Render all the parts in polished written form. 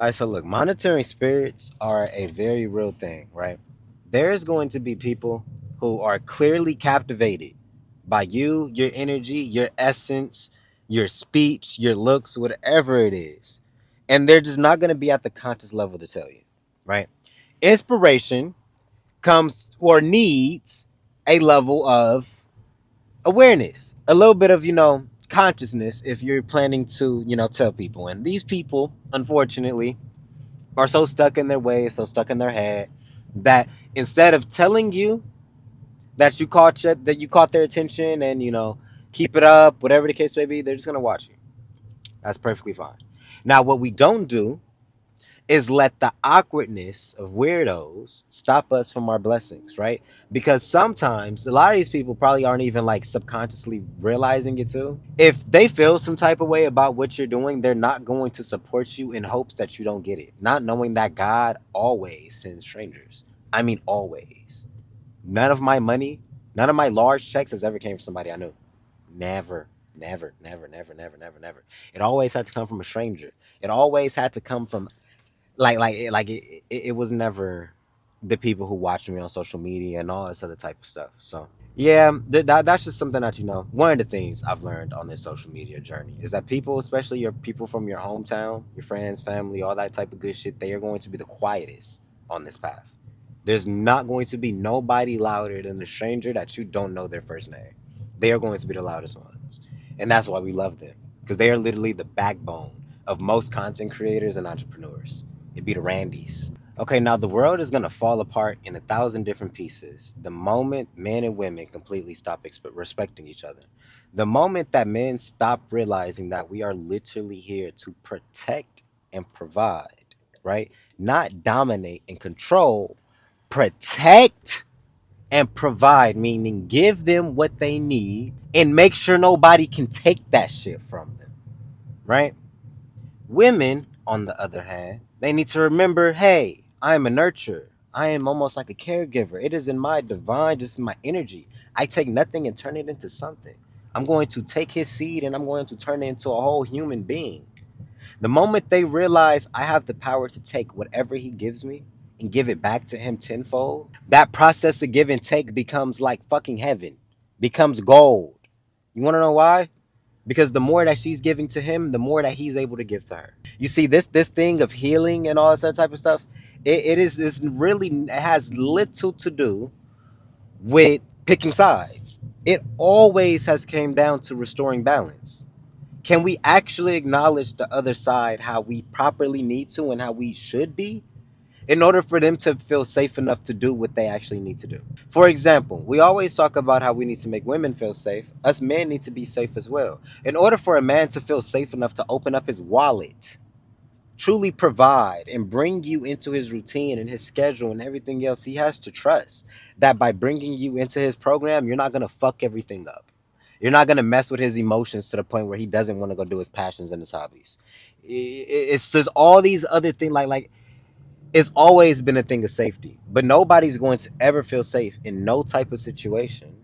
All right, so look, monitoring spirits are a very real thing, right? There's going to be people who are clearly captivated by you, your energy, your essence, your speech, your looks, whatever it is. And they're just not going to be at the conscious level to tell you, right? Inspiration comes or needs a level of awareness, a little bit of, consciousness if you're planning to, tell people. And these people, unfortunately, are so stuck in their ways, so stuck in their head that instead of telling you that you caught their attention and keep it up, whatever the case may be, they're just gonna watch you. That's perfectly fine. Now, what we don't do is let the awkwardness of weirdos stop us from our blessings, right? Because sometimes a lot of these people probably aren't even like subconsciously realizing it too. If they feel some type of way about what you're doing, they're not going to support you in hopes that you don't get it, not knowing that God always sends strangers. I mean, always. None of my money, none of my large checks has ever came from somebody I knew. Never, never, never, never, never, never, never. It always had to come from a stranger. It always had to come from it was never the people who watch me on social media and all this other type of stuff. So yeah, that's just something that one of the things I've learned on this social media journey is that people, especially your people from your hometown, your friends, family, all that type of good shit, they are going to be the quietest on this path. There's not going to be nobody louder than the stranger that you don't know their first name. They are going to be the loudest ones, and that's why we love them, because they are literally the backbone of most content creators and entrepreneurs. It'd be the Randys. Okay, now the world is gonna fall apart in 1,000 different pieces the moment men and women completely stop respecting each other. The moment that men stop realizing that we are literally here to protect and provide, right? Not dominate and control, protect and provide, meaning give them what they need and make sure nobody can take that shit from them, right? Women, on the other hand, they need to remember, hey, I am a nurturer. I am almost like a caregiver. It is in my divine, just in my energy. I take nothing and turn it into something. I'm going to take his seed and I'm going to turn it into a whole human being. The moment they realize I have the power to take whatever he gives me and give it back to him tenfold, that process of give and take becomes like fucking heaven, becomes gold. You want to know why? Because the more that she's giving to him, the more that he's able to give to her. You see, this thing of healing and all this other type of stuff, it really, it has little to do with picking sides. It always has came down to restoring balance. Can we actually acknowledge the other side how we properly need to and how we should be in order for them to feel safe enough to do what they actually need to do? For example, we always talk about how we need to make women feel safe. Us men need to be safe as well. In order for a man to feel safe enough to open up his wallet, truly provide, and bring you into his routine and his schedule and everything else, he has to trust that by bringing you into his program, you're not going to fuck everything up. You're not going to mess with his emotions to the point where he doesn't want to go do his passions and his hobbies. It's just all these other things like it's always been a thing of safety, but nobody's going to ever feel safe in no type of situation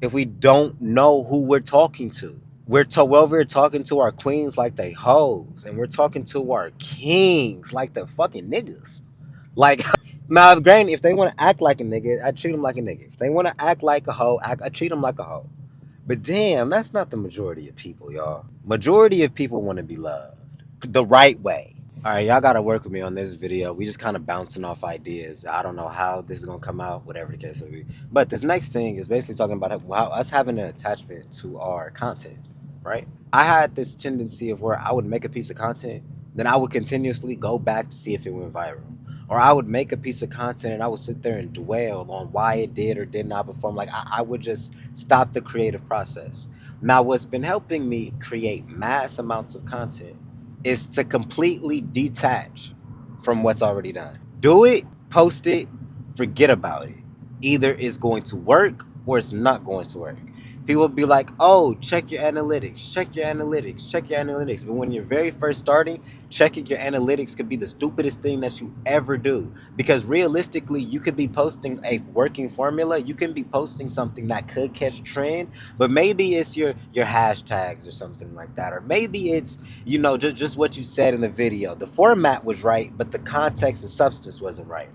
if we don't know who we're talking to. We're talking to our queens like they hoes, and we're talking to our kings like the fucking niggas. Like, now, granted, if they want to act like a nigga, I treat them like a nigga. If they want to act like a hoe, I treat them like a hoe. But damn, that's not the majority of people, y'all. Majority of people want to be loved the right way. All right, y'all gotta work with me on this video. We just kind of bouncing off ideas. I don't know how this is gonna come out, whatever the case may be. But this next thing is basically talking about how us having an attachment to our content, right? I had this tendency of where I would make a piece of content, then I would continuously go back to see if it went viral. Or I would make a piece of content and I would sit there and dwell on why it did or did not perform. Like I would just stop the creative process. Now, what's been helping me create mass amounts of content is to completely detach from what's already done. Do it, post it, forget about it. Either it's going to work or it's not going to work. People will be like, oh, check your analytics, check your analytics, check your analytics. But when you're very first starting, checking your analytics could be the stupidest thing that you ever do. Because realistically, you could be posting a working formula, you can be posting something that could catch trend, but maybe it's your hashtags or something like that. Or maybe it's, just what you said in the video. The format was right, but the context and substance wasn't right.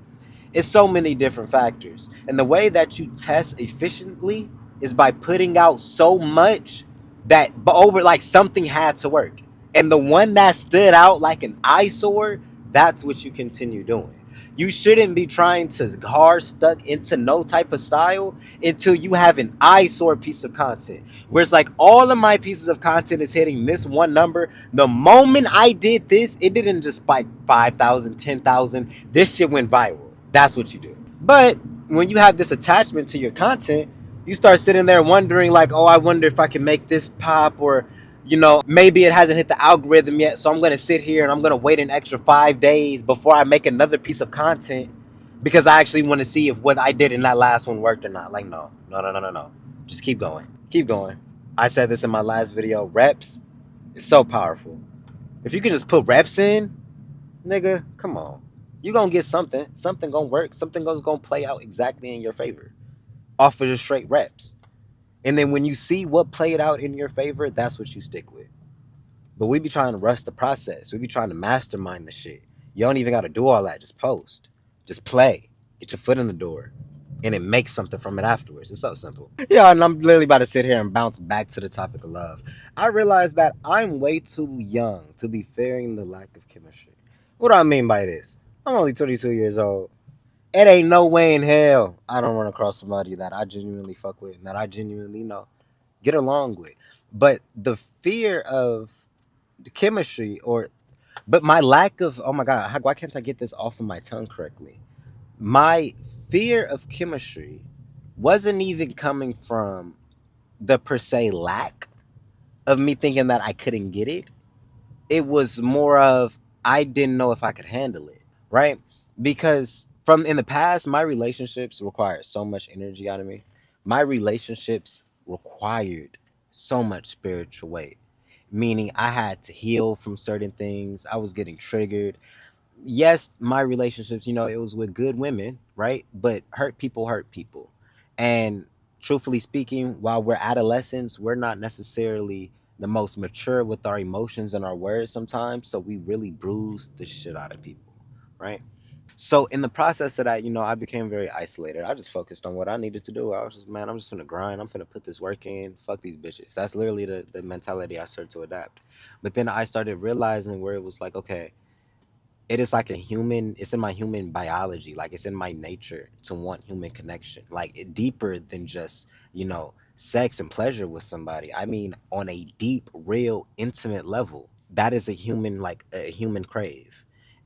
It's so many different factors. And the way that you test efficiently is by putting out so much that over like something had to work. And the one that stood out like an eyesore, that's what you continue doing. You shouldn't be trying to hard stuck into no type of style until you have an eyesore piece of content. Where it's like all of my pieces of content is hitting this one number. The moment I did this, it didn't just spike 5,000, 10,000. This shit went viral. That's what you do. But when you have this attachment to your content, you start sitting there wondering, like, oh, I wonder if I can make this pop, or, maybe it hasn't hit the algorithm yet. So I'm going to sit here and I'm going to wait an extra 5 days before I make another piece of content because I actually want to see if what I did in that last one worked or not. Like, no, no, no, no, no, no. Just keep going. Keep going. I said this in my last video. Reps is so powerful. If you can just put reps in, nigga, come on. You gonna get something. Something gonna work. Something gonna play out exactly in your favor off of just straight reps. And then when you see what played out in your favor, that's what you stick with. But we be trying to rush the process. We be trying to mastermind the shit. You don't even gotta do all that. Just post. Just play. Get your foot in the door. And it makes something from it afterwards. It's so simple. Yeah, and I'm literally about to sit here and bounce back to the topic of love. I realize that I'm way too young to be fearing the lack of chemistry. What do I mean by this? I'm only 22 years old. It ain't no way in hell I don't run across somebody that I genuinely fuck with and that I genuinely get along with. But the fear of the chemistry, but my lack of, oh my God, why can't I get this off of my tongue correctly? My fear of chemistry wasn't even coming from the per se lack of me thinking that I couldn't get it. It was more of I didn't know if I could handle it, right? Because from in the past, my relationships required so much energy out of me. My relationships required so much spiritual weight, meaning I had to heal from certain things. I was getting triggered. Yes, my relationships, it was with good women, right? But hurt people. And truthfully speaking, while we're adolescents, we're not necessarily the most mature with our emotions and our words sometimes. So we really bruise the shit out of people, right? So in the process of that, I became very isolated. I just focused on what I needed to do. I was just, man, I'm just gonna grind. I'm gonna put this work in. Fuck these bitches. That's literally the mentality I started to adapt. But then I started realizing where it was like, okay, it is like it's in my human biology, like it's in my nature to want human connection, like deeper than just sex and pleasure with somebody. I mean, on a deep, real, intimate level, that is a human, like a human crave.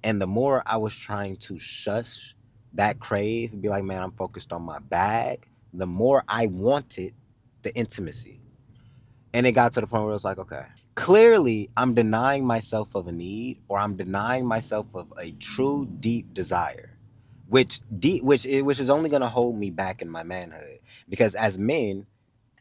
And the more I was trying to shush that crave and be like, man, I'm focused on my bag, the more I wanted the intimacy. And it got to the point where it was like, okay, clearly I'm denying myself of a need, or I'm denying myself of a true deep desire, which is only going to hold me back in my manhood. Because as men,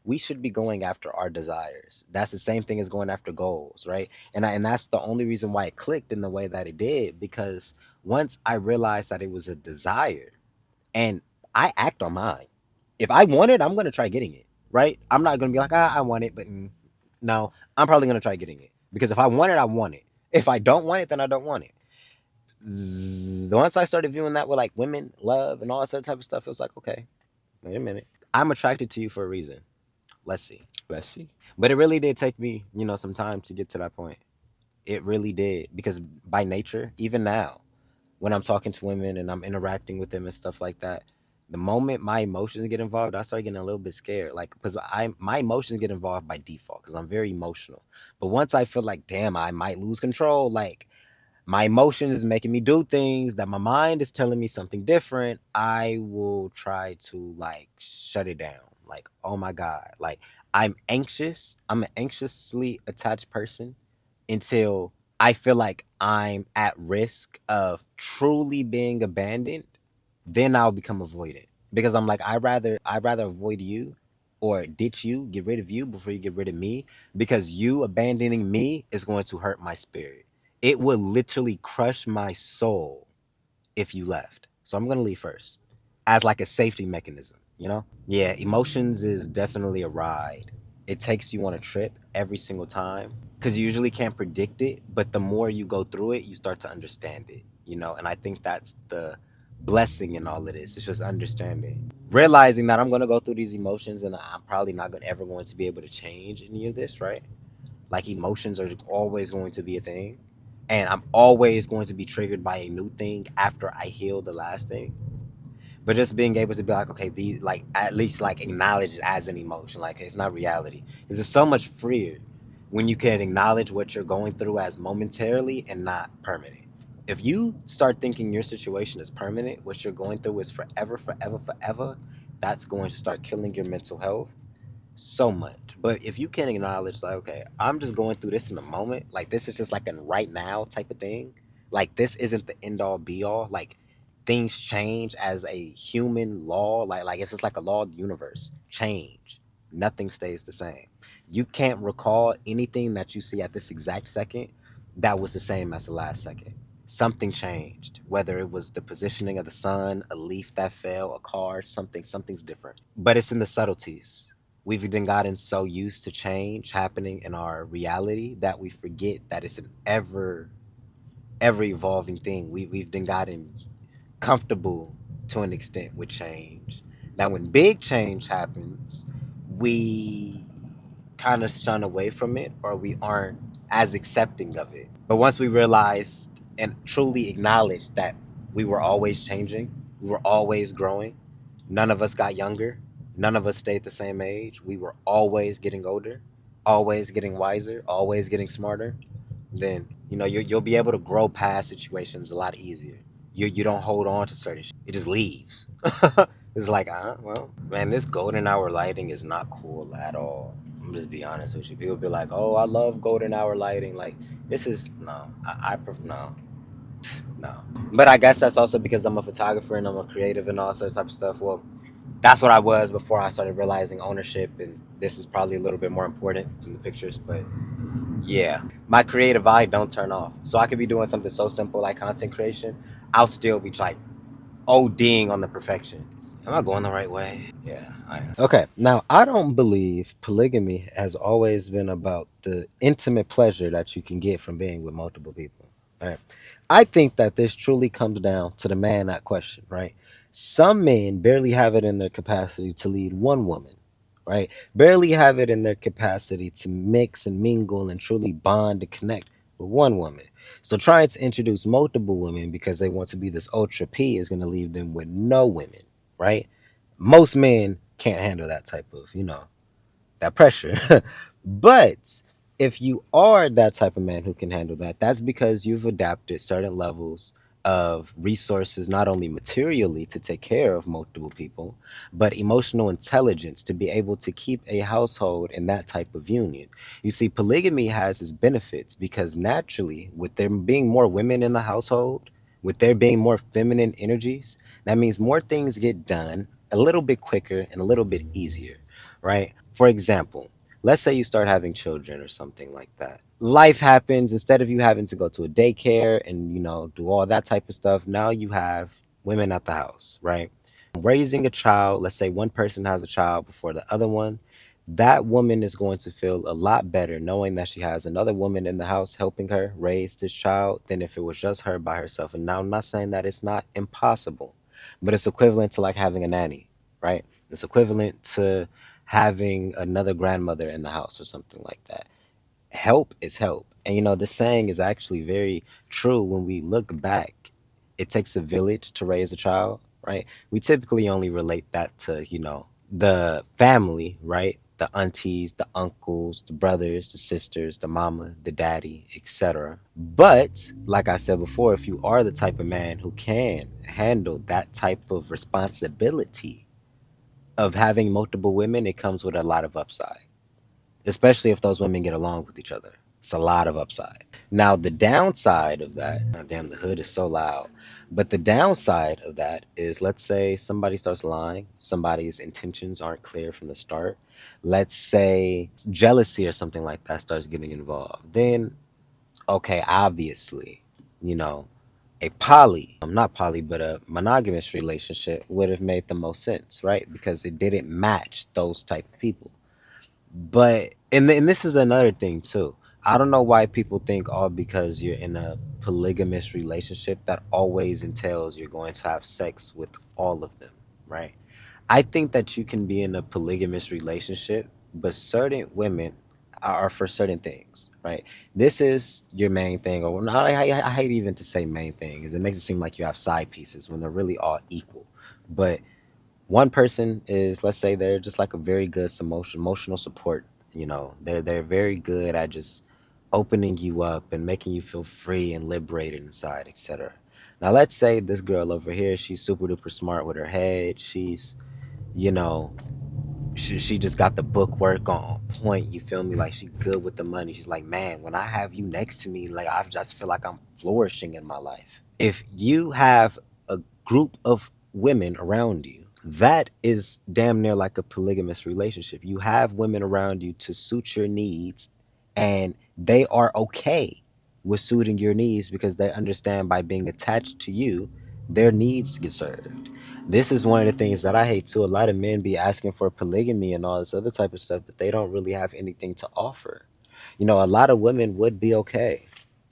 we should be going after our desires. That's the same thing as going after goals, right? And that's the only reason why it clicked in the way that it did, because once I realized that it was a desire, and I act on mine. If I want it, I'm gonna try getting it. Right? I'm not gonna be like, I want it, but no, I'm probably gonna try getting it, because if I want it, I want it. If I don't want it, then I don't want it. Once I started viewing that with like women, love, and all that type of stuff, it was like, okay, wait a minute, I'm attracted to you for a reason. Let's see, let's see. But it really did take me, some time to get to that point. It really did, because by nature, even now, when I'm talking to women and I'm interacting with them and stuff like that, the moment my emotions get involved, I start getting a little bit scared. Like, because my emotions get involved by default because I'm very emotional. But once I feel like, damn, I might lose control, like my emotions is making me do things that my mind is telling me something different, I will try to like shut it down. Like, oh my God, like I'm anxious. I'm an anxiously attached person until I feel like I'm at risk of truly being abandoned. Then I'll become avoidant, because I'm like, I rather avoid you or ditch you, get rid of you before you get rid of me, because you abandoning me is going to hurt my spirit. It would literally crush my soul if you left. So I'm going to leave first as like a safety mechanism, you know? Yeah, emotions is definitely a ride. It takes you on a trip every single time because you usually can't predict it. But the more you go through it, you start to understand it, you know? And I think that's the blessing in all of this. It's just understanding, realizing that I'm going to go through these emotions and I'm probably not gonna, ever going to be able to change any of this, right? Like emotions are always going to be a thing. And I'm always going to be triggered by a new thing after I heal the last thing. But just being able to be like, okay, these, like, at least like acknowledge it as an emotion, like it's not reality. Because it's so much freer when you can acknowledge what you're going through as momentarily and not permanent. If you start thinking your situation is permanent, what you're going through is forever, forever, forever, that's going to start killing your mental health so much. But if you can acknowledge, like, okay, I'm just going through this in the moment, like this is just like a right now type of thing, like this isn't the end all be all, like things change as a human law, like it's just like a law of the universe. Change. Nothing stays the same. You can't recall anything that you see at this exact second that was the same as the last second. Something changed, whether it was the positioning of the sun, a leaf that fell, a car, something's different. But it's in the subtleties. We've even gotten so used to change happening in our reality that we forget that it's an ever evolving thing. We've then gotten comfortable to an extent with change. Now, when big change happens, we kind of shun away from it or we aren't as accepting of it. But once we realized and truly acknowledged that we were always changing, we were always growing, none of us got younger, none of us stayed the same age, we were always getting older, always getting wiser, always getting smarter, then you'll be able to grow past situations a lot easier. You don't hold on to certain shit. It just leaves. It's like, well, man, this golden hour lighting is not cool at all. I'm just be honest with you. People be like, oh, I love golden hour lighting. Like, this is no, no, no. But I guess that's also because I'm a photographer and I'm a creative and all that type of stuff. Well, that's what I was before I started realizing ownership, and this is probably a little bit more important than the pictures. But yeah, my creative eye don't turn off. So I could be doing something so simple like content creation. I'll still be like ODing on the perfections. Am I going the right way? Yeah, I am. Okay, now I don't believe polygamy has always been about the intimate pleasure that you can get from being with multiple people. All right. I think that this truly comes down to the man at question, right? Some men barely have it in their capacity to lead one woman, right? Barely have it in their capacity to mix and mingle and truly bond and connect with one woman. So trying to introduce multiple women because they want to be this ultra P is going to leave them with no women, right? Most men can't handle that type of, that pressure. But if you are that type of man who can handle that, that's because you've adapted certain levels of resources, not only materially to take care of multiple people, but emotional intelligence to be able to keep a household in that type of union. You see, polygamy has its benefits because naturally, with there being more women in the household, with there being more feminine energies, that means more things get done a little bit quicker and a little bit easier, right? For example, let's say you start having children or something like that. Life happens. Instead of you having to go to a daycare and do all that type of stuff, now you have women at the house, right? Raising a child, let's say one person has a child before the other one, that woman is going to feel a lot better knowing that she has another woman in the house helping her raise this child than if it was just her by herself. And now I'm not saying that it's not impossible, but it's equivalent to like having a nanny, right? It's equivalent to having another grandmother in the house or something like that. Help is help. And this saying is actually very true when we look back. It takes a village to raise a child, right? We typically only relate that to, the family, right? The aunties, the uncles, the brothers, the sisters, the mama, the daddy, etc. But like I said before, if you are the type of man who can handle that type of responsibility of having multiple women, it comes with a lot of upside, especially if those women get along with each other. It's a lot of upside. Now, the downside of that, oh, damn, the hood is so loud. But the downside of that is, let's say somebody starts lying, somebody's intentions aren't clear from the start. Let's say jealousy or something like that starts getting involved. Then, okay, obviously, you know, a not poly, but a monogamous relationship would have made the most sense, right? Because it didn't match those type of people. But and this is another thing too. I don't know why people think all because you're in a polygamous relationship that always entails you're going to have sex with all of them, right? I think that you can be in a polygamous relationship, but certain women are for certain things, right? This is your main thing, or not. I hate even to say main thing, because it makes it seem like you have side pieces when they're really all equal. But one person is, let's say, they're just like a very good emotional support. They're very good at just opening you up and making you feel free and liberated inside, etc. Now let's say this girl over here, she's super duper smart with her head. She's, you know, she just got the book work on point. You feel me? Like, she good with the money. She's like, man, when I have you next to me, like, I just feel like I'm flourishing in my life. If you have a group of women around you, that is damn near like a polygamous relationship. You have women around you to suit your needs, and they are okay with suiting your needs because they understand by being attached to you, their needs get served. This is one of the things that I hate too. A lot of men be asking for polygamy and all this other type of stuff, but they don't really have anything to offer. A lot of women would be okay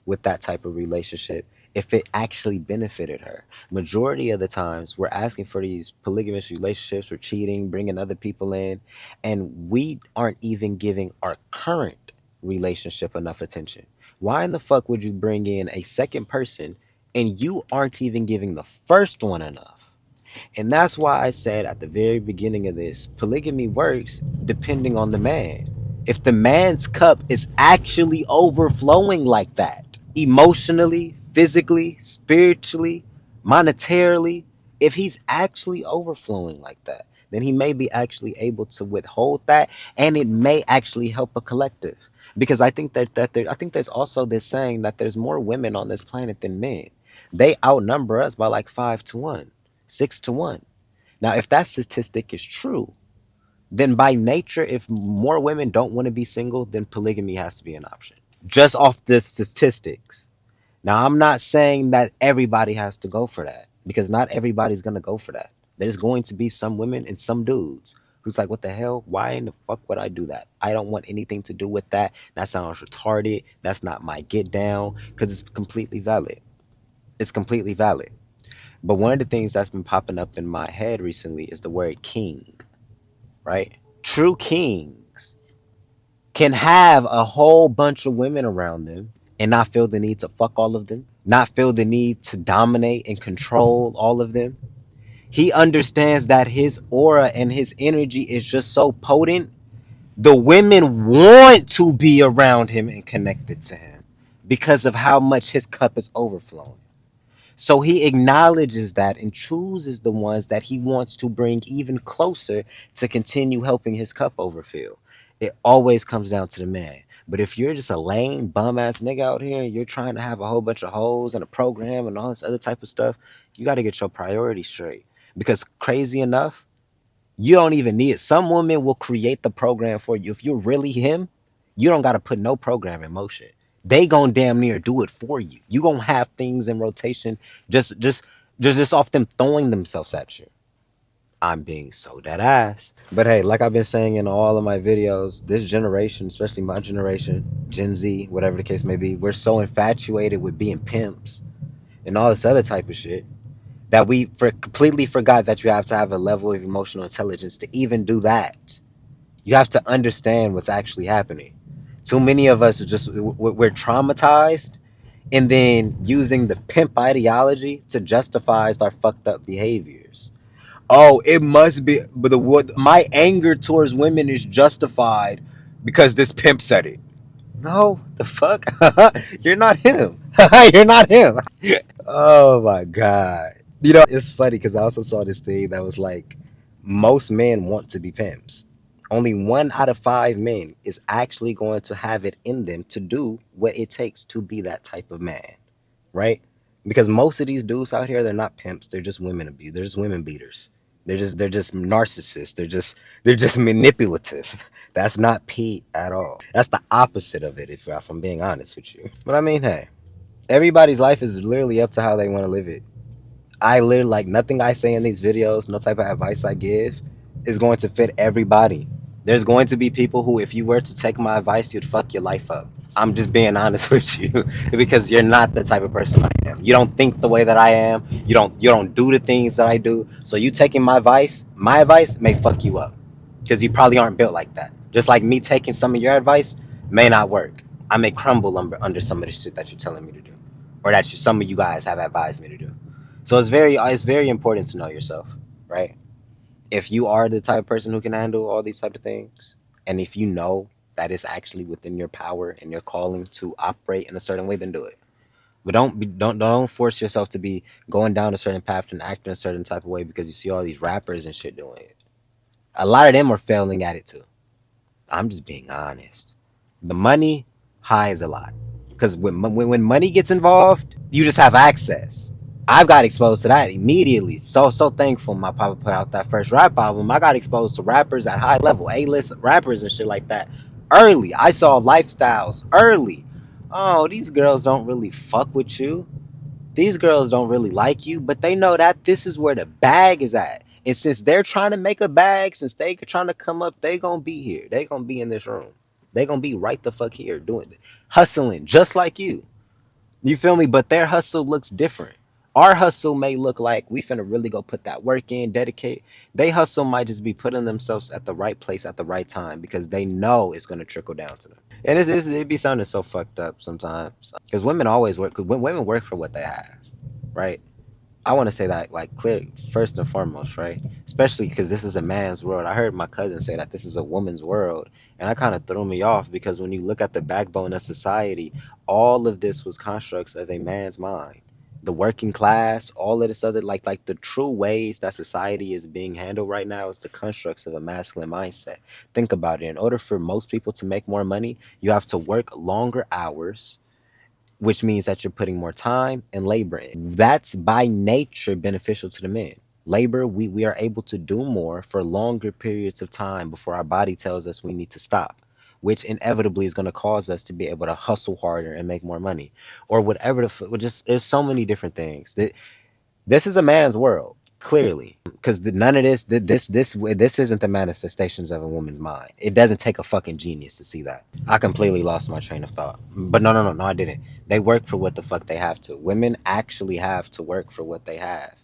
with that type of relationship if it actually benefited her. Majority of the times, we're asking for these polygamous relationships, we're cheating, bringing other people in, and we aren't even giving our current relationship enough attention. Why in the fuck would you bring in a second person and you aren't even giving the first one enough? And that's why I said at the very beginning of this, polygamy works depending on the man. If the man's cup is actually overflowing like that, emotionally, physically, spiritually, monetarily, if he's actually overflowing like that, then he may be actually able to withhold that, and it may actually help a collective. Because I think I think there's also this saying that there's more women on this planet than men. They outnumber us by like 5 to 1, 6 to 1. Now, if that statistic is true, then by nature, if more women don't want to be single, then polygamy has to be an option. Just off the statistics. Now, I'm not saying that everybody has to go for that, because not everybody's going to go for that. There's going to be some women and some dudes who's like, what the hell? Why in the fuck would I do that? I don't want anything to do with that. That sounds retarded. That's not my get down, because it's completely valid. It's completely valid. But one of the things that's been popping up in my head recently is the word king, right? True kings can have a whole bunch of women around them and not feel the need to fuck all of them, not feel the need to dominate and control all of them. He understands that his aura and his energy is just so potent. The women want to be around him and connected to him because of how much his cup is overflowing. So he acknowledges that and chooses the ones that he wants to bring even closer to continue helping his cup overfill. It always comes down to the man. But if you're just a lame bum ass nigga out here and you're trying to have a whole bunch of hoes and a program and all this other type of stuff, you got to get your priorities straight. Because crazy enough, you don't even need it. Some women will create the program for you. If you're really him, you don't got to put no program in motion. They gonna damn near do it for you. You gonna have things in rotation just off them throwing themselves at you. I'm being so dead ass. But hey, like I've been saying in all of my videos, this generation, especially my generation, Gen Z, whatever the case may be, we're so infatuated with being pimps and all this other type of shit that completely forgot that you have to have a level of emotional intelligence to even do that. You have to understand what's actually happening. Too many of us are just, we're traumatized, and then using the pimp ideology to justify our fucked up behaviors. Oh, it must be, but my anger towards women is justified because this pimp said it. No, the fuck? You're not him. You're not him. Oh my god. It's funny because I also saw this thing that was like, most men want to be pimps. Only 1 out of 5 men is actually going to have it in them to do what it takes to be that type of man, right? Because most of these dudes out here, they're not pimps. They're just women abuse. They're just women beaters. They're just narcissists. They're just manipulative. That's not Pete at all. That's the opposite of it, if I'm being honest with you. But I mean, hey, everybody's life is literally up to how they want to live it. I literally, like, nothing I say in these videos, no type of advice I give is going to fit everybody. There's going to be people who, if you were to take my advice, you'd fuck your life up. I'm just being honest with you because you're not the type of person I am. You don't think the way that I am. You don't do the things that I do. So you taking my advice may fuck you up because you probably aren't built like that. Just like me taking some of your advice may not work. I may crumble under some of the shit that you're telling me to do, or that some of you guys have advised me to do. So it's very important to know yourself, right? If you are the type of person who can handle all these type of things, and if you know that it's actually within your power and your calling to operate in a certain way, then do it. But don't force yourself to be going down a certain path and acting a certain type of way because you see all these rappers and shit doing it. A lot of them are failing at it too. I'm just being honest. The money hides a lot because when money gets involved, you just have access. I've got exposed to that immediately. So thankful my papa put out that first rap album. I got exposed to rappers at high level, A-list rappers and shit like that early. I saw lifestyles early. Oh, these girls don't really fuck with you. These girls don't really like you, but they know that this is where the bag is at. And since they're trying to make a bag, since they trying to come up, they gonna be here. They gonna be in this room. They gonna be right the fuck here doing it, hustling just like you. You feel me? But their hustle looks different. Our hustle may look like we finna really go put that work in, dedicate. They hustle might just be putting themselves at the right place at the right time because they know it's gonna trickle down to them. And it be sounding so fucked up sometimes because women always work. Because women work for what they have, right? I want to say that, like, clear first and foremost, right? Especially because this is a man's world. I heard my cousin say that this is a woman's world, and that kind of threw me off because when you look at the backbone of society, all of this was constructs of a man's mind. The working class, all of this other, like the true ways that society is being handled right now is the constructs of a masculine mindset. Think about it. In order for most people to make more money, you have to work longer hours, which means that you're putting more time and labor in. That's by nature beneficial to the men. Labor, we are able to do more for longer periods of time before our body tells us we need to stop, which inevitably is going to cause us to be able to hustle harder and make more money, or whatever. Just there's so many different things. This is a man's world, clearly, because none of this isn't the manifestations of a woman's mind. It doesn't take a fucking genius to see that. I completely lost my train of thought, but no, I didn't. They work for what the fuck they have to. Women actually have to work for what they have,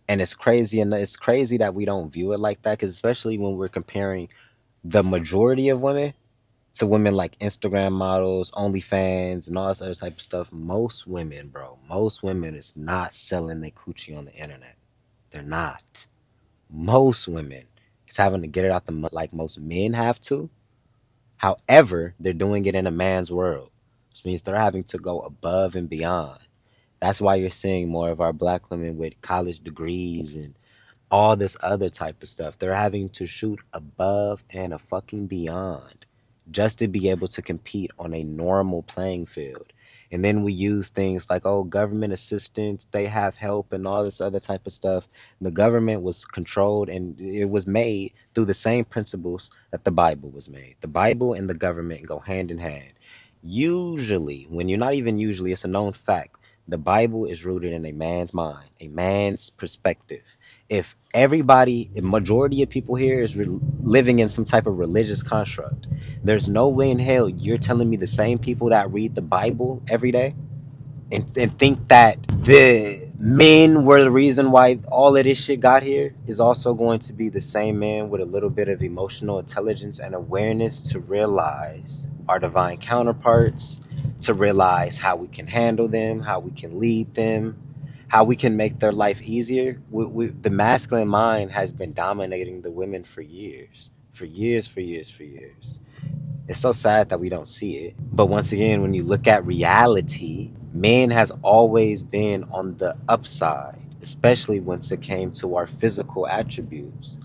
and it's crazy that we don't view it like that. Because especially when we're comparing the majority of women to women like Instagram models, OnlyFans, and all this other type of stuff. Most women, bro, most women is not selling their coochie on the internet. They're not. Most women is having to get it out the mud like most men have to. However, they're doing it in a man's world, which means they're having to go above and beyond. That's why you're seeing more of our black women with college degrees and all this other type of stuff. They're having to shoot above and a fucking beyond just to be able to compete on a normal playing field. And then we use things like, oh, government assistance, they have help and all this other type of stuff. The government was controlled and it was made through the same principles that the Bible was made. The Bible and the government go hand in hand. Usually, when you're not even usually, it's a known fact. The Bible is rooted in a man's mind, a man's perspective. If everybody, the majority of people here is living in some type of religious construct, there's no way in hell you're telling me the same people that read the Bible every day and think that the men were the reason why all of this shit got here is also going to be the same men with a little bit of emotional intelligence and awareness to realize our divine counterparts, to realize how we can handle them, how we can lead them, how we can make their life easier. The masculine mind has been dominating the women for years, for years, for years, for years. It's so sad that we don't see it. But once again, when you look at reality, men has always been on the upside, especially once it came to our physical attributes.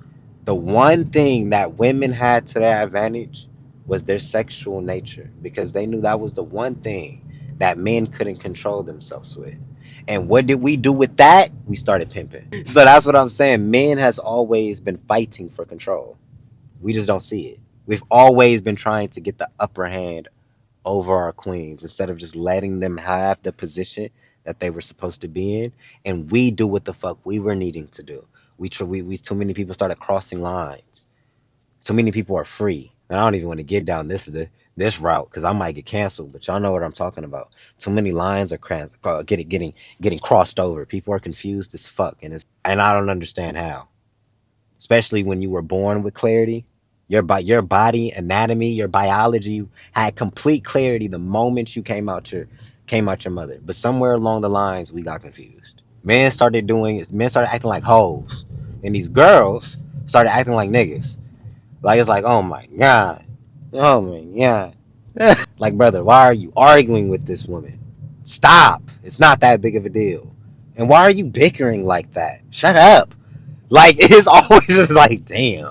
The one thing that women had to their advantage was their sexual nature because they knew that was the one thing that men couldn't control themselves with. And what did we do with that? We started pimping. So that's what I'm saying. Men has always been fighting for control. We just don't see it. We've always been trying to get the upper hand over our queens instead of just letting them have the position that they were supposed to be in, and we do what the fuck we were needing to do. We too many people started crossing lines. Too many people are free. And I don't even want to get down this route because I might get canceled. But y'all know what I'm talking about. Too many lines are getting crossed over. People are confused as fuck, and I don't understand how. Especially when you were born with clarity. Your body anatomy, your biology had complete clarity the moment you came out your mother. But somewhere along the lines, we got confused. Men started acting like hoes, and these girls started acting like niggas. Like it's like, oh my god, oh my god. Like, brother, why are you arguing with this woman? Stop. It's not that big of a deal. And why are you bickering like that? Shut up. Like, it's always just like, damn.